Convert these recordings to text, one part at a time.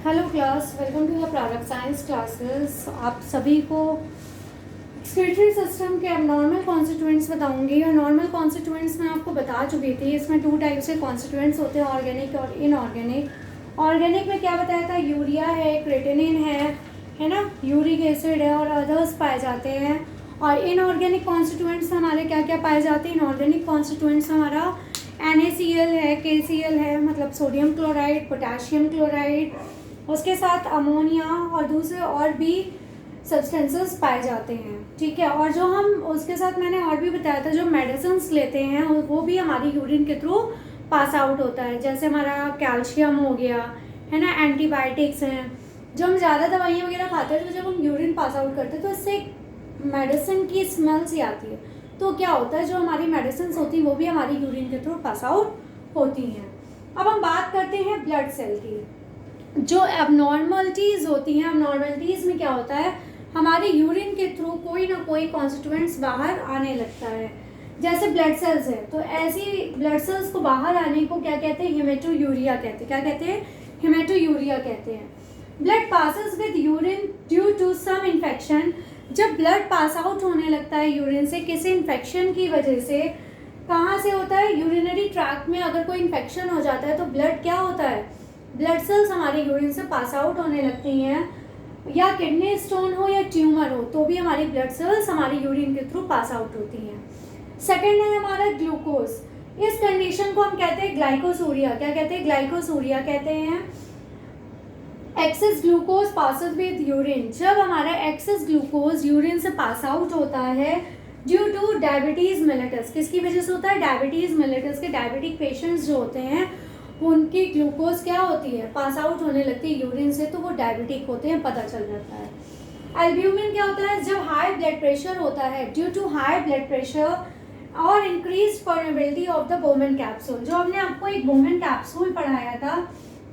Hello class, welcome to the product science classes. आप सभी को एक्सक्रीटरी सिस्टम के एबनॉर्मल कॉन्स्टिट्यूएंट्स बताऊंगी। और नॉर्मल कॉन्स्टिट्यूएंट्स मैं आपको बता चुकी थी। इसमें 2 टाइप से कॉन्स्टिट्यूएंट्स होते हैं, ऑर्गेनिक और इनऑर्गेनिक। ऑर्गेनिक में क्या बताया था, यूरिया है, क्रेटिनिन है ना, यूरिक एसिड है और अदर्स पाए जाते हैं। और इनऑर्गेनिक कॉन्स्टिट्यूएंट्स हमारे क्या क्या पाए जाते हैं, इनऑर्गेनिक कॉन्स्टिट्यूएंट्स हमारा NaCl है, KCl है, मतलब सोडियम क्लोराइड, पोटेशियम क्लोराइड, उसके साथ अमोनिया और दूसरे और भी सब्सटेंसेस पाए जाते हैं। ठीक है। और जो हम उसके साथ मैंने और भी बताया था, जो मेडिसिन्स लेते हैं वो भी हमारी यूरिन के थ्रू पास आउट होता है। जैसे हमारा कैल्शियम हो गया, है ना, एंटीबायोटिक्स हैं। जो हम ज़्यादा दवाइयाँ वगैरह खाते हैं तो जब हम यूरिन पास आउट करते हैं तो इससे मेडिसिन की स्मेल सी आती है। तो क्या होता है, जो हमारी मेडिसिन होती हैं वो भी हमारी यूरिन के थ्रू पास आउट होती हैं। अब हम बात करते हैं ब्लड सेल की। जो एबनॉर्मलिटीज़ होती हैं, एबनॉर्मलिटीज़ में क्या होता है, हमारे यूरिन के थ्रू कोई ना कोई कॉन्स्टिट्यूएंट्स बाहर आने लगता है। जैसे ब्लड सेल्स है तो ऐसी ब्लड सेल्स को बाहर आने को क्या कहते हैं, हेमेटोयूरिया कहते हैं। क्या कहते हैं, हेमेटोयूरिया कहते हैं। Blood passes with urine due to some infection. जब ब्लड पास आउट होने लगता है यूरिन से किसी इन्फेक्शन की वजह से, कहाँ से होता है, यूरिनरी ट्रैक्ट में अगर कोई इन्फेक्शन हो जाता है तो ब्लड क्या होता है, ब्लड सेल्स हमारी यूरिन से पास आउट होने लगती हैं। या किडनी स्टोन हो या ट्यूमर हो तो भी हमारी ब्लड सेल्स हमारी यूरिन के थ्रू पास आउट होती हैं। सेकेंड है हमारा ग्लूकोज। इस कंडीशन को हम कहते हैं ग्लाइकोसूरिया। क्या कहते हैं, ग्लाइकोसूरिया कहते हैं। Access glucose passes with urine. जब हमारा एक्सेस ग्लूकोज यूरिन से पास आउट होता है ड्यू टू डायबिटीज मेलिटस। किसकी वजह से होता है, डायबिटीज मेलिटस के डायबिटिक पेशेंट्स जो होते हैं उनकी ग्लूकोज क्या होती है, पास आउट होने लगती है यूरिन से, तो वो डायबिटिक होते हैं, पता चल जाता है। एल्ब्यूमिन क्या होता है, जब हाई ब्लड प्रेशर होता है due to high blood pressure और increase permeability of the Bowman capsule. जो हमने आपको एक बोमेन कैप्सूल पढ़ाया था,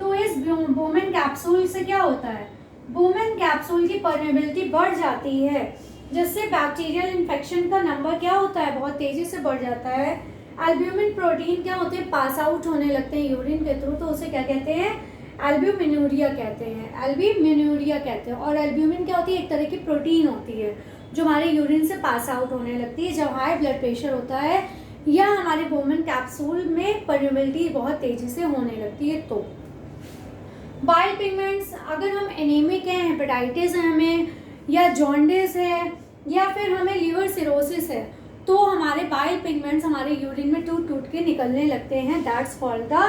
तो इस बोमेन कैप्सूल से क्या होता है, बोमेन कैप्सूल की परमेबिलिटी बढ़ जाती है, जिससे बैक्टीरियल इन्फेक्शन का नंबर क्या होता है, बहुत तेजी से बढ़ जाता है। एल्ब्यूमिन प्रोटीन क्या होते हैं, पास आउट होने लगते हैं यूरिन के थ्रू, तो उसे क्या कहते हैं, एल्ब्यूमिनूरिया कहते हैं, एल्ब्यूमिनूरिया कहते हैं। और एल्ब्यूमिन क्या होती है, एक तरह की प्रोटीन होती है जो हमारे यूरिन से पास आउट होने लगती है जब हाई ब्लड प्रेशर होता है या हमारे बोमेन कैप्सूल में परमेबिलिटी बहुत तेजी से होने लगती है। तो बाइल पिगमेंट्स, अगर हम एनीमिक हैं, हेपेटाइटिस है हमें, या जॉन्डिस है, या फिर हमें लीवर सिरोसिस है, तो हमारे बाइल पिगमेंट्स हमारे यूरिन में टूट टूट के निकलने लगते हैं। दैट्स कॉल्ड द,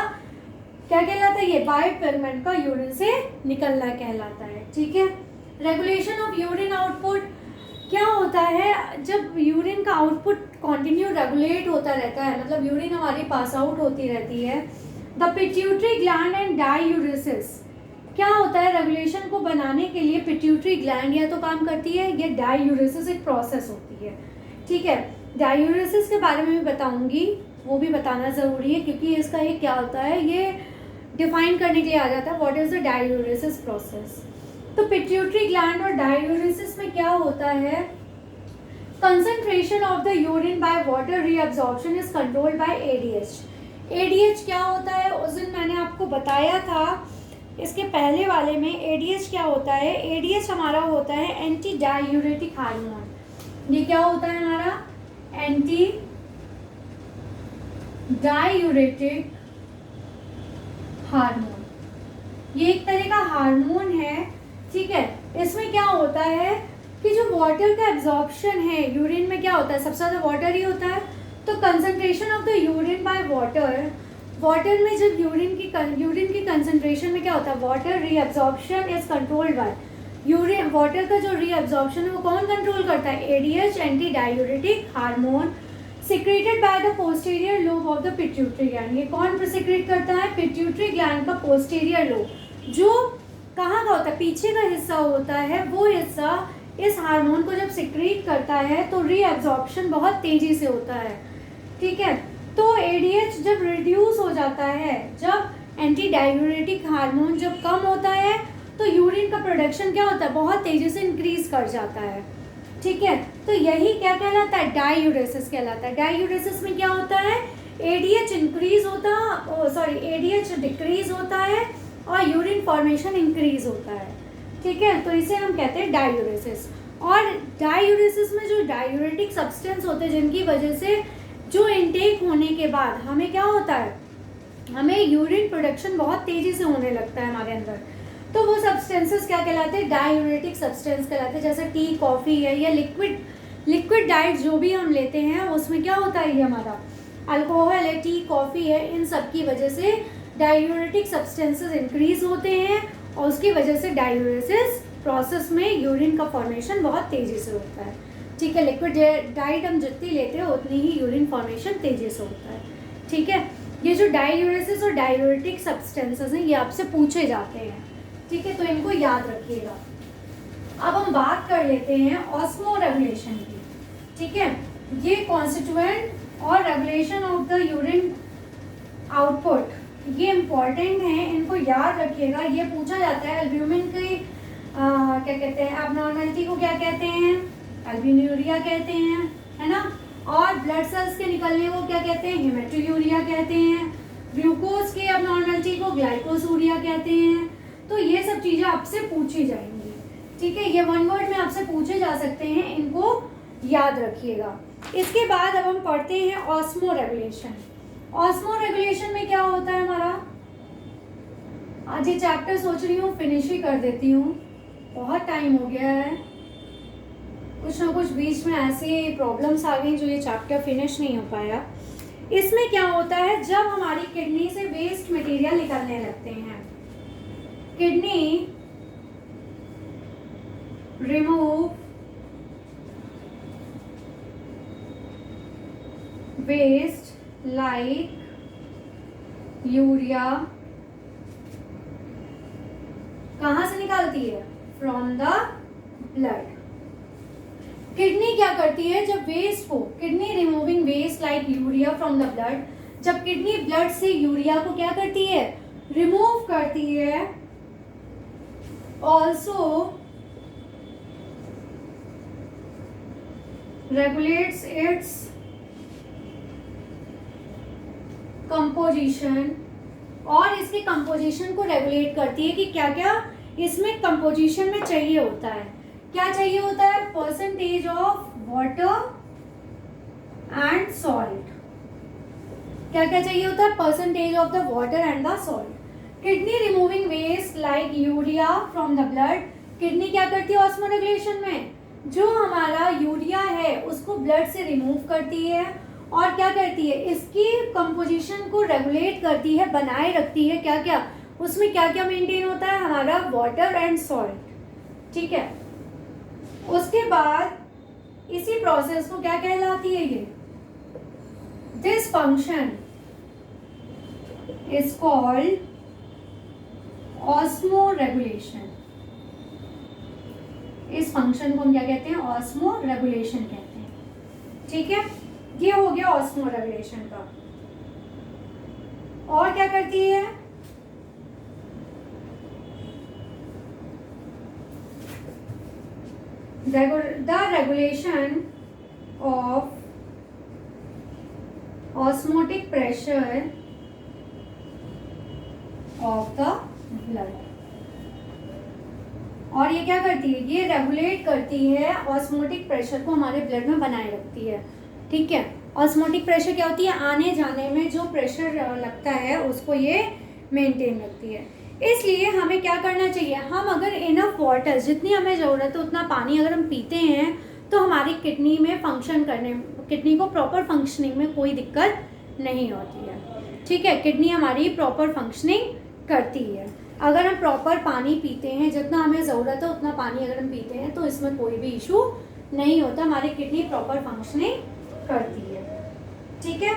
क्या कहलाता है, ये बाइल पिगमेंट का यूरिन से निकलना कहलाता है। ठीक है। रेगुलेशन ऑफ यूरिन आउटपुट क्या होता है, जब यूरिन का आउटपुट कंटिन्यू रेगुलेट होता रहता है, मतलब यूरिन हमारी पास आउट होती रहती है। The pituitary gland and diuresis, क्या होता है, रेगुलेशन को बनाने के लिए पिट्यूटरी ग्लैंड या तो काम करती है, ये डायूरेसिस एक प्रोसेस होती है। ठीक है। डायूरेसिस के बारे में भी बताऊंगी, वो भी बताना ज़रूरी है क्योंकि इसका ये क्या होता है, ये डिफाइन करने के लिए आ जाता है, what is the diuresis process. तो पिट्यूटरी ग्लैंड और डायूरेसिस में क्या होता है, concentration of the urine by water reabsorption is controlled by ADH। ADH क्या होता है, उस दिन मैंने आपको बताया था इसके पहले वाले में। ADH क्या होता है, ADH हमारा होता है एंटी डायूरेटिक हार्मोन। ये क्या होता है हमारा, एंटी डायूरेटिक हार्मोन। ये एक तरह का हार्मोन है। ठीक है। इसमें क्या होता है कि जो वाटर का एब्जॉर्प्शन है यूरिन में, क्या होता है, सबसे ज़्यादा वाटर ही होता है, तो concentration of the urine by water, water में जब यूरिन की कंसंट्रेशन में क्या होता है, water reabsorption is controlled by urine. Water का जो रीअब्जॉर्प्शन है वो कौन कंट्रोल करता है, ADH, anti diuretic hormone, secreted by the posterior lobe of the pituitary gland. ये कौन सिक्रेट करता है, पिट्यूटरी ग्लैंड का पोस्टीरियर लोब, जो कहाँ का होता है, पीछे का हिस्सा होता है, वो हिस्सा इस हार्मोन को जब सिक्रेट करता है तो रीअब्जॉर्प्शन बहुत तेजी से होता है। ठीक है। तो ADH जब रिड्यूस हो जाता है, जब एंटी डायूरेटिक हार्मोन जब कम होता है, तो यूरिन का प्रोडक्शन क्या होता है, बहुत तेजी से इंक्रीज कर जाता है। ठीक है। तो यही क्या कहलाता है, डायूरेसिस कहलाता है। डायूरेसिस में क्या होता है, ADH इंक्रीज होता, ADH डिक्रीज होता है और यूरिन फॉर्मेशन इंक्रीज होता है, ठीक है। तो इसे हम कहते हैं डायूरेसिस। और डायूरेसिस में जो डायूरेटिक सब्सटेंस होते हैं जिनकी वजह से जो इनटेक होने के बाद हमें क्या होता है, हमें यूरिन प्रोडक्शन बहुत तेज़ी से होने लगता है हमारे अंदर, तो वो सब्सटेंसेस क्या कहलाते हैं, डायूरेटिक सब्सटेंस कहलाते हैं। जैसे टी, कॉफ़ी है या लिक्विड डाइट जो भी हम लेते हैं उसमें क्या होता है, ये हमारा अल्कोहल है, टी, कॉफ़ी है, इन सब की वजह से डायूरेटिक सब्सटेंसेस इंक्रीज होते हैं और उसकी वजह से डायूरेसिस प्रोसेस में यूरिन का फॉर्मेशन बहुत तेज़ी से होता है, ठीक है। लिक्विड डाइट हम जितनी लेते हैं उतनी ही यूरिन फॉर्मेशन तेज़ी से होता है, ठीक है। ये जो डायूरेसिस और डायूरेटिक सब्सटेंसेस हैं ये आपसे पूछे जाते हैं, ठीक है, तो इनको याद रखिएगा। अब हम बात कर लेते हैं ऑस्मोरेगुलेशन की, ठीक है। ये कॉन्स्टिट्यूएंट और regulation of the urine output ये इम्पॉर्टेंट है, इनको याद रखिएगा। ये पूछा जाता है एल्ब्यूमिन की क्या कहते हैं, एब्नॉर्मलिटी को क्या कहते हैं, एल्ब्यूमिनुरिया कहते हैं, है ना। और ब्लड सेल्स के निकलने को क्या कहते हैं, हेमेटोयूरिया कहते हैं। ग्लूकोज के एब्नॉर्मलिटी को ग्लाइकोसूरिया कहते हैं। तो ये सब चीज़ें आपसे पूछी जाएंगी, ठीक है। ये वन वर्ड में आपसे पूछे जा सकते हैं, इनको याद रखिएगा। इसके बाद अब हम पढ़ते हैं ऑस्मोरेगुलेशन। ऑस्मोरेगुलेशन में क्या होता है हमारा, आज ये चैप्टर सोच रही हूँ फिनिश ही कर देती हूँ, बहुत टाइम हो गया है। कुछ ना कुछ बीच में ऐसी प्रॉब्लम्स आ गई जो ये चैप्टर फिनिश नहीं हो पाया। इसमें क्या होता है, जब हमारी किडनी से वेस्ट मटेरियल निकलने लगते हैं, kidney remove waste like urea कहाँ से निकालती है, फ्रॉम द ब्लड। किडनी क्या करती है, जब वेस्ट को, kidney removing waste like urea from the blood, जब किडनी ब्लड से यूरिया को क्या करती है, रिमूव करती है, ऑल्सो regulates its कंपोजिशन, और इसके कंपोजिशन को रेगुलेट करती है कि क्या क्या इसमें कंपोजिशन में चाहिए होता है। क्या चाहिए होता है, percentage of water and salt. क्या क्या चाहिए होता है, percentage of the water and the salt. Kidney removing waste like urea from the blood, kidney क्या करती है ऑस्मोरेगुलेशन में, जो हमारा यूरिया है उसको ब्लड से रिमूव करती है और क्या करती है, इसकी कंपोजिशन को रेगुलेट करती है, बनाए रखती है। क्या क्या उसमें क्या क्या मेंटेन होता है, हमारा वाटर एंड सॉल्ट, ठीक है। उसके बाद इसी प्रोसेस को क्या कहलाती है, ये this function is called osmoregulation. इस फंक्शन को हम क्या कहते हैं, ऑस्मोरेगुलेशन कहते हैं, ठीक है। ये हो गया ऑस्मोरेगुलेशन का। और क्या करती है, the regulation of osmotic pressure of the blood. और ये क्या करती है, ये रेगुलेट करती है ऑस्मोटिक प्रेशर को, हमारे ब्लड में बनाए रखती है, ठीक है। ऑस्मोटिक प्रेशर क्या होती है, आने जाने में जो प्रेशर लगता है उसको ये मेंटेन रखती है। इसलिए हमें क्या करना चाहिए, हम अगर इनफ वाटर, जितनी हमें ज़रूरत है उतना पानी अगर हम पीते हैं तो हमारी किडनी में फंक्शन करने, किडनी को प्रॉपर फंक्शनिंग में कोई दिक्कत नहीं होती है, ठीक है। किडनी हमारी प्रॉपर फंक्शनिंग करती है। अगर हम प्रॉपर पानी पीते हैं, जितना हमें ज़रूरत है उतना पानी अगर हम पीते हैं तो इसमें कोई भी इशू नहीं होता, हमारी किडनी प्रॉपर फंक्शनिंग करती है, ठीक है।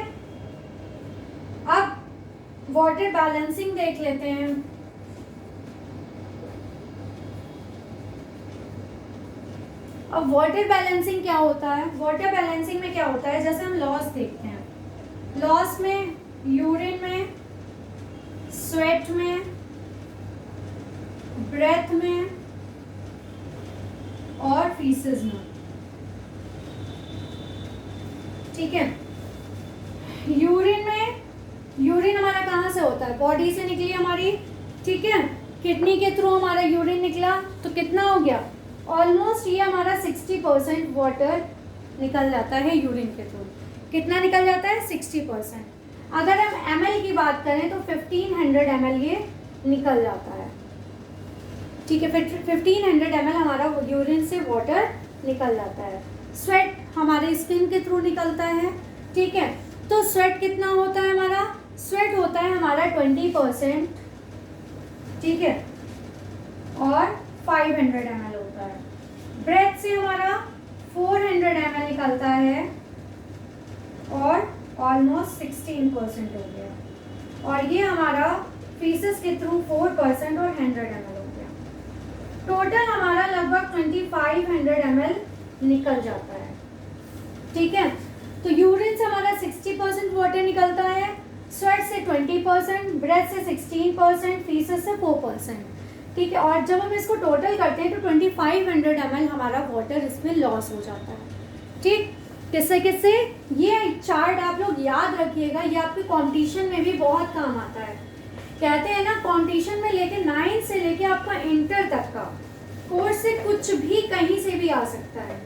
अब वाटर बैलेंसिंग देख लेते हैं। अब वाटर बैलेंसिंग क्या होता है, वाटर बैलेंसिंग में क्या होता है, जैसे हम लॉस देखते हैं, लॉस में यूरिन में, स्वेट में, ब्रेथ में और फीसेस में, ठीक है। यूरिन में, यूरिन हमारा कहाँ से होता है, बॉडी से निकली हमारी ठीक है, किडनी के थ्रू हमारा यूरिन निकला तो कितना हो गया, ऑलमोस्ट ये हमारा 60% वाटर निकल जाता है यूरिन के थ्रू। कितना निकल जाता है, 60%। अगर हम ml की बात करें तो 1500 ml ये निकल जाता है। ठीक है, फिर 1500 ml हमारा यूरिन से वाटर निकल जाता है। स्वेट हमारे स्किन के थ्रू निकलता है। ठीक है, तो स्वेट कितना होता है हमारा, स्वेट होता है हमारा 20%। ठीक है, और 500 ml होता है। ब्रेथ से हमारा 400 ml निकलता है और ऑलमोस्ट 16% हो गया। और ये हमारा फीसेस के थ्रू 4% और 100 ml हो गया। टोटल हमारा लगभग 2500 ml निकल जाता है। ठीक है, तो यूरिन से हमारा 60% वाटर निकलता है, स्वेट से 20%, ब्रेथ से 16%, फीसेस से 4%। ठीक है, और जब हम इसको टोटल करते हैं तो 2500 ml हमारा वाटर इसमें लॉस हो जाता है। ठीक, किससे किससे, ये चार्ट आप लोग याद रखिएगा, ये आपके कंपटीशन में भी बहुत काम आता है। कहते हैं ना, कंपटीशन में लेके 9 से लेके आपका इंटर तक का कोर्स से कुछ भी कहीं से भी आ सकता है।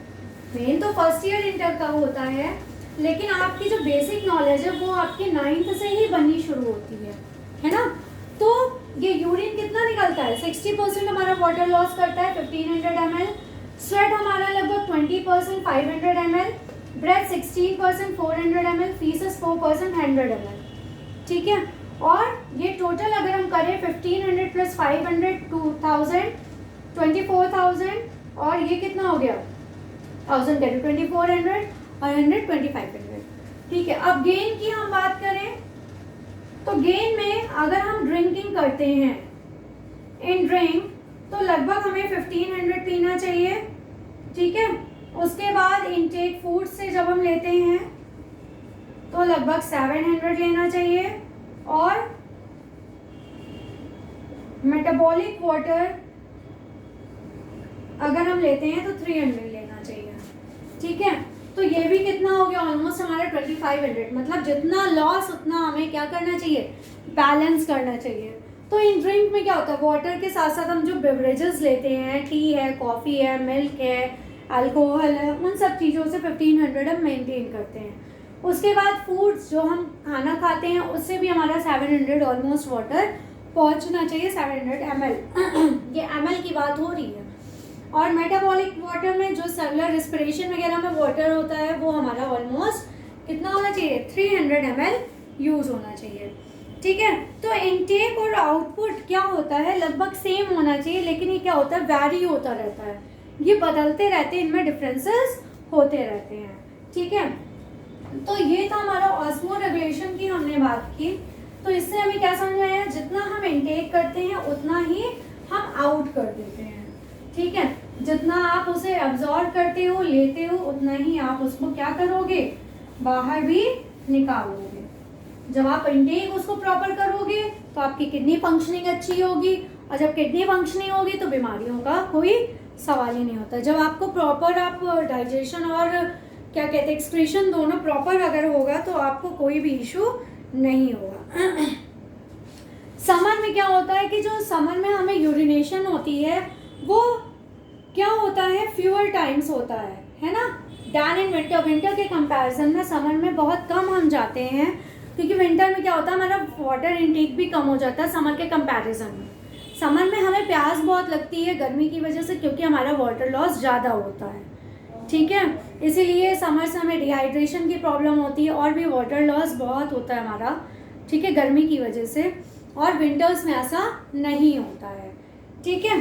मेन तो फर्स्ट ईयर इंटर का होता है, लेकिन आपकी जो बेसिक नॉलेज है वो आपकी 9th से ही बननी शुरू होती है ना। तो ये यूरिन कितना निकलता है, 60% हमारा वाटर लॉस करता है 1500 ml, स्वेट हमारा लगभग 20% 500 ml, breath 16% 400 ml, faeces 4% 100 ml। ठीक है, और ये टोटल अगर हम करें 1500 प्लस 500 2000 24,000, और ये कितना हो गया 1000 करें 2400 और 100 2500। ठीक है, अब गेन की हम बात करें तो गेन में अगर हम ड्रिंकिंग करते हैं इन ड्रिंक तो लगभग हमें 1500 पीना चाहिए। ठीक है, उसके बाद इनटेक फूड से जब हम लेते हैं तो लगभग 700 लेना चाहिए, और मेटाबॉलिक वाटर अगर हम लेते हैं तो 300 लेना चाहिए। ठीक है, तो ये भी कितना हो गया, ऑलमोस्ट हमारा 2500। मतलब जितना लॉस उतना हमें क्या करना चाहिए, बैलेंस करना चाहिए। तो इन ड्रिंक में क्या होता है, वाटर के साथ साथ हम जो बेवरेजेस लेते हैं, टी है, कॉफ़ी है, मिल्क है, अल्कोहल है, उन सब चीज़ों से 1500 हम मेंटेन करते हैं। उसके बाद फूड्स जो हम खाना खाते हैं उससे भी हमारा 700 ऑलमोस्ट वाटर पहुंचना चाहिए, 700 ml। ये ml की बात हो रही है। और मेटाबॉलिक वाटर में जो सेलुलर रिस्पिरेशन वगैरह में वाटर होता है वो हमारा ऑलमोस्ट कितना होना चाहिए, 300 ml यूज़ होना चाहिए। ठीक है, तो इनटेक और आउटपुट क्या होता है, लगभग सेम होना चाहिए, लेकिन ये क्या होता है, वैरी होता रहता है, ये बदलते रहते हैं, इनमें डिफरेंसेस होते रहते हैं। ठीक है, तो ये था हमारा ऑस्मो रेगुलेशन की हमने बात की। तो इससे हमें क्या समझ आया, जितना हम इनटेक करते हैं उतना ही हम आउट कर देते हैं। ठीक है, जितना आप उसे अब्जॉर्ब करते हो, लेते हो, उतना ही आप उसको क्या करोगे, बाहर भी निकालोगे। जब आप इनटेक उसको प्रॉपर करोगे तो आपकी किडनी फंक्शनिंग अच्छी होगी, और जब किडनी फंक्शनिंग होगी तो बीमारियों का कोई सवाल ही नहीं होता। जब आपको प्रॉपर आप डाइजेशन और क्या कहते हैं एक्सक्रीशन दोनों प्रॉपर अगर होगा तो आपको कोई भी इशू नहीं होगा। समर में क्या होता है कि जो समर में हमें यूरिनेशन होती है वो क्या होता है, फ्यूअर टाइम्स होता है ना, डैन इन विंटर। विंटर के कंपैरिजन में समर में बहुत कम हम जाते हैं, क्योंकि विंटर में क्या होता है, हमारा वाटर इनटेक भी कम हो जाता है समर के कंपैरिजन में। समर में हमें प्यास बहुत लगती है गर्मी की वजह से, क्योंकि हमारा वाटर लॉस ज़्यादा होता है। ठीक है, इसीलिए समर से हमें डिहाइड्रेशन की प्रॉब्लम होती है, और भी वाटर लॉस बहुत होता है हमारा, ठीक है, गर्मी की वजह से। और विंटर्स में ऐसा नहीं होता है। ठीक है,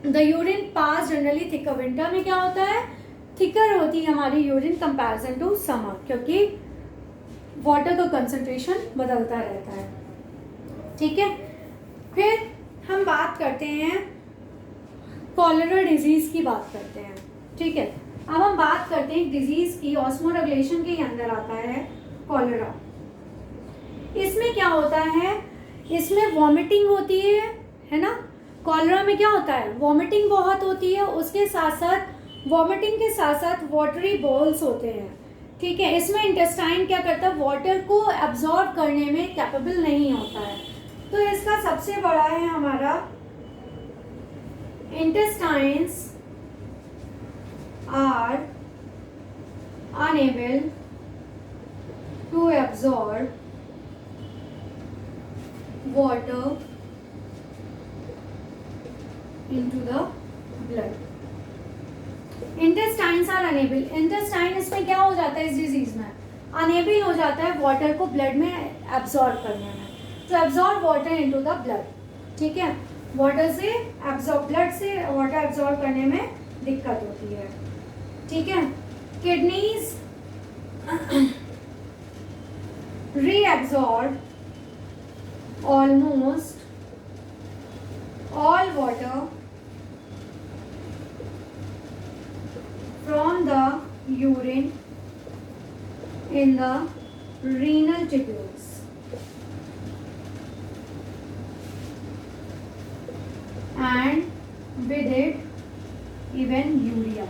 the urine pass generally thicker. Winter में क्या होता है, थिकर होती है हमारी यूरिन कंपैरिजन टू समर, क्योंकि वाटर का कंसंट्रेशन बदलता रहता है। ठीक है, फिर हम बात करते हैं कॉलेरा डिजीज़ की बात करते हैं। ठीक है, अब हम बात करते हैं डिजीज़ की, ऑस्मो रेगुलेशन के अंदर आता है कॉलेरा। इसमें क्या होता है, इसमें वॉमिटिंग होती है ना। कॉलेरा में क्या होता है, वॉमिटिंग बहुत होती है, उसके साथ साथ वॉमिटिंग के साथ साथ वाटरी बॉल्स होते हैं। ठीक है, इसमें इंटेस्टाइन क्या करता है, वाटर को एब्जॉर्ब करने में कैपेबल नहीं होता है। तो इसका सबसे बड़ा है हमारा intestines are unable to absorb water into the blood. Intestines are unable, intestine इसमें क्या हो जाता है इस डिजीज में, अनेबल हो जाता है वाटर को ब्लड में एब्जॉर्ब करने में, तो absorb water into the blood, ठीक है, वाटर से एब्जॉर्ब, ब्लड से वाटर एब्जॉर्ब करने में दिक्कत होती है, ठीक है। Kidneys reabsorb almost all water from the urine in the renal tubules and with it even urea.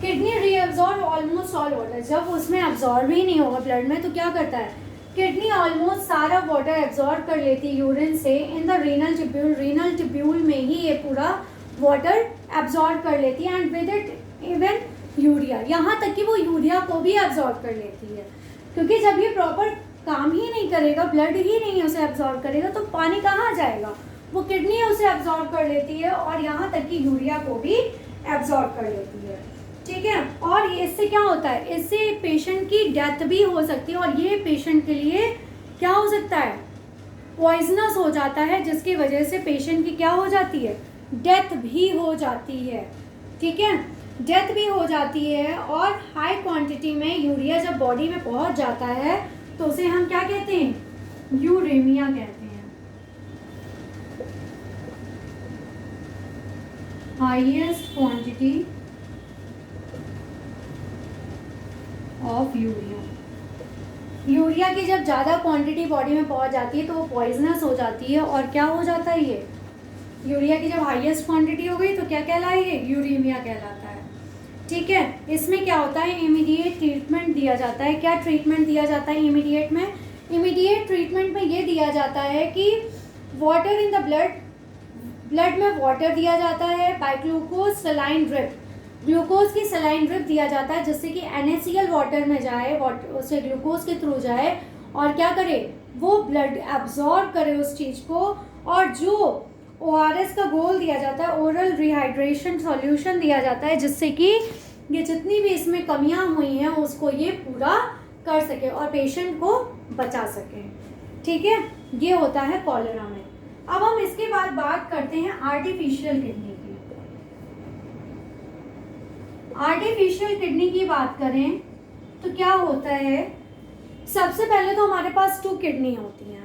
Kidney reabsorb almost all water, जब उसमें एब्जॉर्ब ही नहीं होगा ब्लड में तो क्या करता है, किडनी ऑलमोस्ट सारा वाटर एब्जॉर्ब कर लेती है यूरिन से in the renal tubule, renal tubule में ही ये पूरा वाटर एब्जॉर्ब कर लेती है and with it even urea, यहाँ तक कि वो यूरिया को भी एब्जॉर्ब कर लेती है, क्योंकि जब ये प्रॉपर काम ही नहीं करेगा, ब्लड ही नहीं उसे एब्जॉर्ब करेगा तो पानी कहाँ जाएगा, वो किडनी उसे एब्जॉर्ब कर लेती है और यहाँ तक कि यूरिया को भी एब्जॉर्ब कर लेती है, ठीक है। और इससे क्या होता है, इससे पेशेंट की डेथ भी हो सकती है और ये पेशेंट के लिए क्या हो सकता है, पॉइजनस हो जाता है, जिसकी वजह से पेशेंट की क्या हो जाती है, डेथ भी हो जाती है, ठीक है, डेथ भी हो जाती है। और हाई क्वांटिटी में यूरिया जब बॉडी में पहुंच जाता है तो उसे हम क्या कहते हैं, यूरेमिया कहते हैं, highest quantity of urea. Urea की जब ज़्यादा क्वांटिटी बॉडी में पहुंच जाती है तो वो पॉइजनस हो जाती है और क्या हो जाता है, ये यूरिया की जब हाईएस्ट क्वांटिटी हो गई तो क्या कहलाएगी, यूरेमिया कहलाता है, ठीक है। इसमें क्या होता है, इमीडिएट ट्रीटमेंट दिया जाता है। क्या ट्रीटमेंट दिया जाता है इमीडिएट में, इमीडिएट ट्रीटमेंट में ये दिया जाता है कि water in the blood, blood में वाटर दिया जाता है by glucose saline drip, glucose की सलाइन ड्रिप दिया जाता है जिससे कि NaCl वाटर में जाए, उसे ग्लूकोज के थ्रू जाए और क्या करे, वो ब्लड एब्जॉर्ब करे उस चीज़ को। और जो ORS का घोल दिया जाता है, ओरल रिहाइड्रेशन सॉल्यूशन दिया जाता है, जिससे कि ये जितनी भी इसमें कमियां हुई हैं उसको ये पूरा कर सके और पेशेंट को बचा सके, ठीक है। ये होता है कॉलेरा में। अब हम इसके बाद बात करते हैं आर्टिफिशियल किडनी की। आर्टिफिशियल किडनी की बात करें तो क्या होता है, सबसे पहले तो हमारे पास 2 किडनी होती हैं,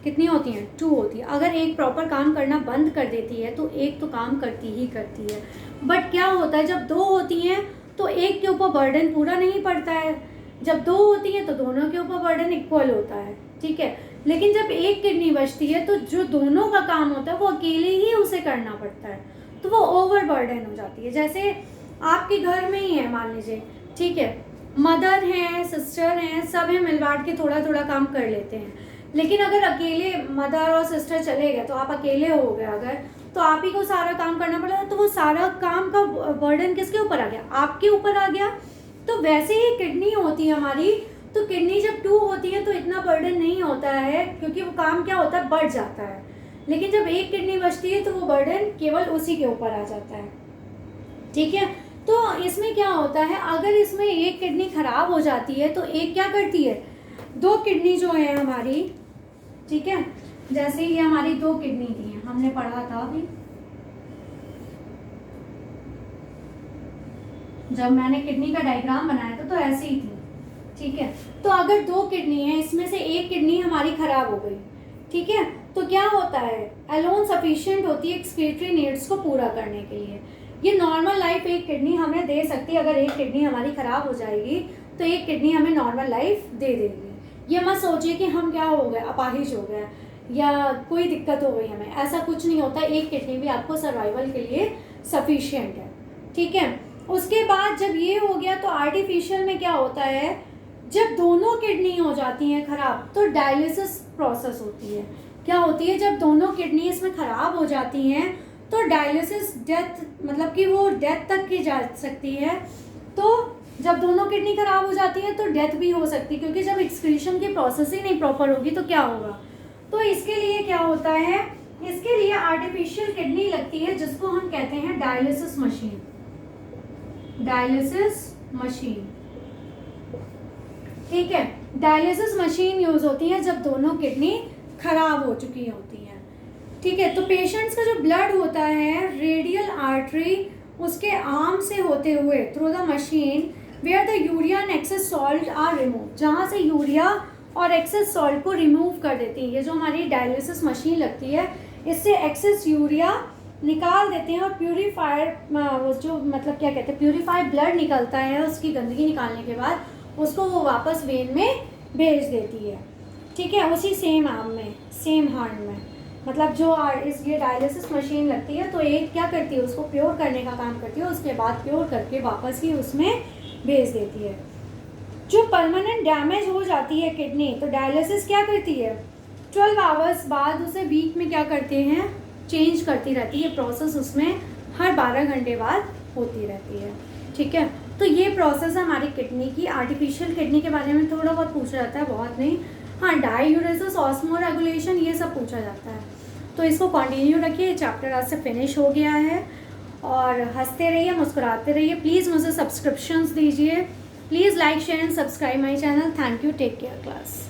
कितनी होती हैं, 2 होती है। अगर एक प्रॉपर काम करना बंद कर देती है तो एक तो काम करती ही करती है, बट क्या होता है जब 2 होती हैं तो एक के ऊपर बर्डन पूरा नहीं पड़ता है, जब 2 होती हैं तो दोनों के ऊपर बर्डन इक्वल होता है, ठीक है। लेकिन जब एक किडनी बचती है तो जो दोनों का काम होता है वो अकेले ही उसे करना पड़ता है, तो वो ओवर बर्डन हो जाती है। जैसे आपके घर में ही है मान लीजिए, ठीक है, मदर हैं, सिस्टर हैं, सब हैं, मिल बांट के थोड़ा थोड़ा काम कर लेते हैं। लेकिन अगर अकेले मदर और सिस्टर चले गए तो आप अकेले हो गए अगर, तो आप ही को सारा काम करना पड़ा, तो वो सारा काम का बर्डन किसके ऊपर आ गया, आपके ऊपर आ गया। तो वैसे ही किडनी होती है हमारी, तो किडनी जब 2 होती है तो इतना बर्डन नहीं होता है क्योंकि वो काम क्या होता है, बढ़ जाता है। लेकिन जब एक किडनी बचती है तो वो बर्डन केवल उसी के ऊपर आ जाता है, ठीक है। तो इसमें क्या होता है, अगर इसमें एक किडनी खराब हो जाती है तो एक क्या करती है, 2 किडनी जो है हमारी, ठीक है, जैसे ये हमारी 2 किडनी थी, हमने पढ़ा था अभी जब मैंने किडनी का डायग्राम बनाया था, तो ऐसे ही थी, ठीक है। तो अगर 2 किडनी है, इसमें से एक किडनी हमारी खराब हो गई, ठीक है, तो क्या होता है, अलोन सफिशिएंट होती है एक्सक्रीटरी नीड्स को पूरा करने के लिए। ये नॉर्मल लाइफ एक किडनी हमें दे सकती है, अगर एक किडनी हमारी खराब हो जाएगी तो एक किडनी हमें नॉर्मल लाइफ दे देगी। ये मत सोचिए कि हम क्या हो गए, अपाहिज हो गए या कोई दिक्कत हो गई हमें, ऐसा कुछ नहीं होता। एक किडनी भी आपको सर्वाइवल के लिए सफिशिएंट है, ठीक है। उसके बाद जब ये हो गया तो आर्टिफिशियल में क्या होता है, जब दोनों किडनी हो जाती हैं खराब तो डायलिसिस प्रोसेस होती है। क्या होती है? जब दोनों किडनी इसमें ख़राब हो जाती हैं तो डायलिसिस डेथ, मतलब कि वो डेथ तक की जा सकती है। तो जब दोनों किडनी ख़राब हो जाती है तो डेथ भी हो सकती है, क्योंकि जब एक्सक्रीशन की प्रोसेस ही नहीं प्रॉपर होगी तो क्या होगा। तो इसके लिए क्या होता है, इसके लिए आर्टिफिशियल किडनी लगती है जिसको हम कहते हैं डायलिसिस मशीन। डायलिसिस मशीन, ठीक है। डायलिसिस मशीन यूज होती है जब दोनों किडनी खराब हो चुकी होती हैं, ठीक है। तो पेशेंट्स का जो ब्लड होता है रेडियल आर्टरी उसके आर्म से होते हुए through the machine where the urea and excess salt are remove, जहाँ से यूरिया और एक्सेस सॉल्ट को रिमूव कर देती है। ये जो हमारी डायलिसिस मशीन लगती है इससे एक्सेस यूरिया निकाल देते हैं और प्यूरीफायर जो मतलब क्या कहते हैं प्यूरीफाइड ब्लड निकलता है, उसकी गंदगी निकालने के बाद उसको वो वापस वेन में भेज देती है, ठीक है। उसी सेम आर्म में, सेम हार्ट में, मतलब जो ये डायलिसिस मशीन लगती है तो एक क्या करती है उसको प्योर करने का काम करती है, उसके बाद प्योर करके वापस ही उसमें भेज देती है। जो परमानेंट डैमेज हो जाती है किडनी तो डायलिसिस क्या करती है 12 आवर्स बाद उसे वीक में क्या करते हैं चेंज करती रहती है। प्रोसेस उसमें हर 12 घंटे बाद होती रहती है, ठीक है। तो ये प्रोसेस है हमारी किडनी की। आर्टिफिशियल किडनी के बारे में थोड़ा बहुत पूछा जाता है, बहुत नहीं। हाँ, डाययूरेसिस, ऑस्मोरेगुलेशन ये सब पूछा जाता है। तो इसको कंटिन्यू रखिए, चैप्टर आज से फिनिश हो गया है। और हंसते रहिए, मुस्कुराते रहिए। प्लीज़ मुझे सब्सक्रिप्शंस दीजिए। Please like share and subscribe my channel. Thank you. Take care class.